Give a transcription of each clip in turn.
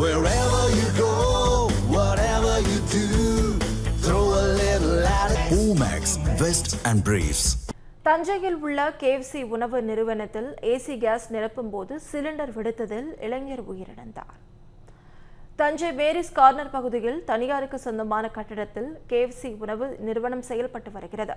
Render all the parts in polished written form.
Wherever you go, whatever you do, throw a little at it. Omax, Vest and Briefs. தஞ்சையில் உள்ள KFC உணவு நிறுவனத்தில் AC case நிரப்பும் போது சிலிண்டர் வெடித்ததில் இளைஞர் உயிரிழந்தார். தஞ்சை மேரிஸ் கார்னர் பகுதியில் தனியாருக்கு சொந்தமான கட்டிடத்தில் KFC உணவு நிறுவனம் செயல்பட்டு வருகிறது.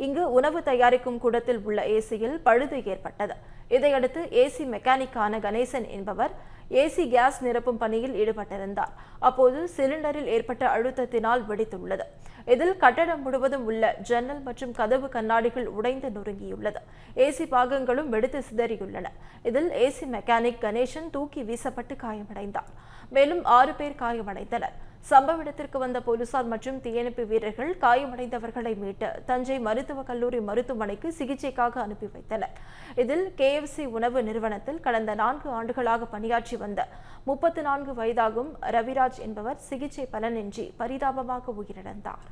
இங்கு உணவு தயாரிக்கும் கூடத்தில் உள்ள ஏசியில் பழுது ஏற்பட்டது. இதையடுத்து ஏசி மெக்கானிக்கான கணேசன் என்பவர் ஏசி கேஸ் நிரப்பும் பணியில் ஈடுபட்டிருந்தார். அப்போது சிலிண்டரில் ஏற்பட்ட அழுத்தத்தினால் வெடித்துள்ளது. இதில் கட்டடம் முழுவதும் உள்ள ஜன்னல் மற்றும் கதவு கண்ணாடிகள் உடைந்து நொறுங்கியுள்ளது. ஏசி பாகங்களும் வெடித்து சிதறியுள்ளன. இதில் ஏசி மெக்கானிக் கணேசன் தூக்கி வீசப்பட்டு காயமடைந்தார். மேலும் 6 பேர் காயமடைந்தனர். சம்பவ இடத்திற்கு வந்த போலீசார் மற்றும் தீயணைப்பு வீரர்கள் காயமடைந்தவர்களை மீட்டு தஞ்சை மருத்துவக் கல்லூரி மருத்துவமனைக்கு சிகிச்சைக்காக அனுப்பி வைத்தனர். இதில் KFC உணவு நிறுவனத்தில் கடந்த 4 ஆண்டுகளாக பணியாற்றி வந்த 34 வயதாகும் ரவிராஜ் என்பவர் சிகிச்சை பலனின்றி பரிதாபமாக உயிரிழந்தார்.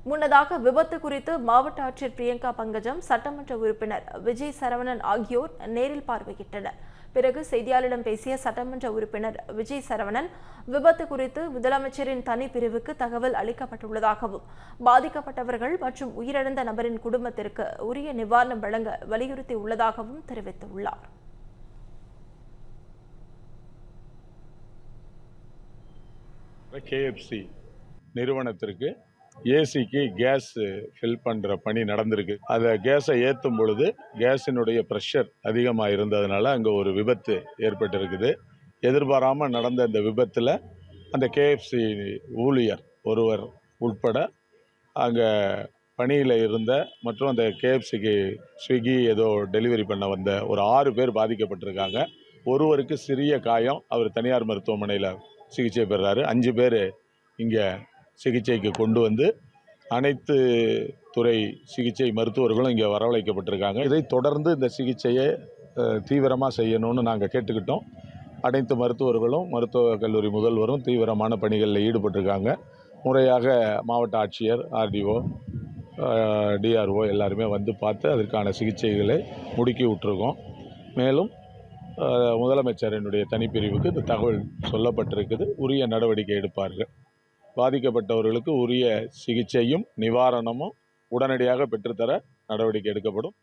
முன்னதாக விபத்து குறித்து மாவட்ட ஆட்சியர் பிரியங்கா பங்கஜம், சட்டமன்ற உறுப்பினர் விஜய் சரவணன் ஆகியோர் நேரில் பார்வையிட்டனர். பிறகு செய்தியாளரிடம் பேசிய சட்டமன்ற உறுப்பினர் விஜய் சரவணன், விபத்து குறித்து முதலமைச்சரின் தனி பிரிவுக்கு தகவல் அளிக்கப்பட்டுள்ளதாகவும் பாதிக்கப்பட்டவர்கள் மற்றும் உயிரிழந்த நபரின் குடும்பத்திற்கு உரிய நிவாரணம் வழங்க வலியுறுத்தி உள்ளதாகவும் தெரிவித்துள்ளார். KFC நிறுவனத்திற்கு ஏசிக்கு கேஸ் ஃபில் பண்ணுற பணி நடந்திருக்கு. அதை கேஸை ஏற்றும் பொழுது கேஸினுடைய ப்ரெஷர் அதிகமாக இருந்ததுனால அங்கே ஒரு விபத்து ஏற்பட்டிருக்குது. எதிர்பாராமல் நடந்த இந்த விபத்தில் அந்த KFC ஊழியர் ஒருவர் உட்பட அங்கே பணியில் இருந்த மற்றும் அந்த KFCக்கு ஸ்விக்கி ஏதோ டெலிவரி பண்ண வந்த ஒரு 6 பேர் பாதிக்கப்பட்டிருக்காங்க. ஒருவருக்கு சிறிய காயம், அவர் தனியார் மருத்துவமனையில் சிகிச்சை பெறுறாரு. 5 பேர் இங்கே சிகிச்சைக்கு கொண்டு வந்து அனைத்து துறை சிகிச்சை மருத்துவர்களும் இங்கே வரவழைக்கப்பட்டிருக்காங்க. இதை தொடர்ந்து இந்த சிகிச்சையை தீவிரமாக செய்யணும்னு நாங்கள் கேட்டுக்கிட்டோம். அனைத்து மருத்துவர்களும் மருத்துவக் கல்லூரி முதல்வரும் தீவிரமான பணிகளில் ஈடுபட்டிருக்காங்க. முறையாக மாவட்ட ஆட்சியர், RDO, DRO எல்லாருமே வந்து பார்த்து அதற்கான சிகிச்சைகளை முடுக்கி விட்டுருக்கோம். மேலும் முதலமைச்சரினுடைய தனிப்பிரிவுக்கு இந்த தகவல் சொல்லப்பட்டிருக்குது. உரிய நடவடிக்கை எடுப்பார்கள். பாதிக்கப்பட்டவர்களுக்கு உரிய சிகிச்சையும் நிவாரணமும் உடனடியாக பெற்றுத்தர நடவடிக்கை எடுக்கப்படும்.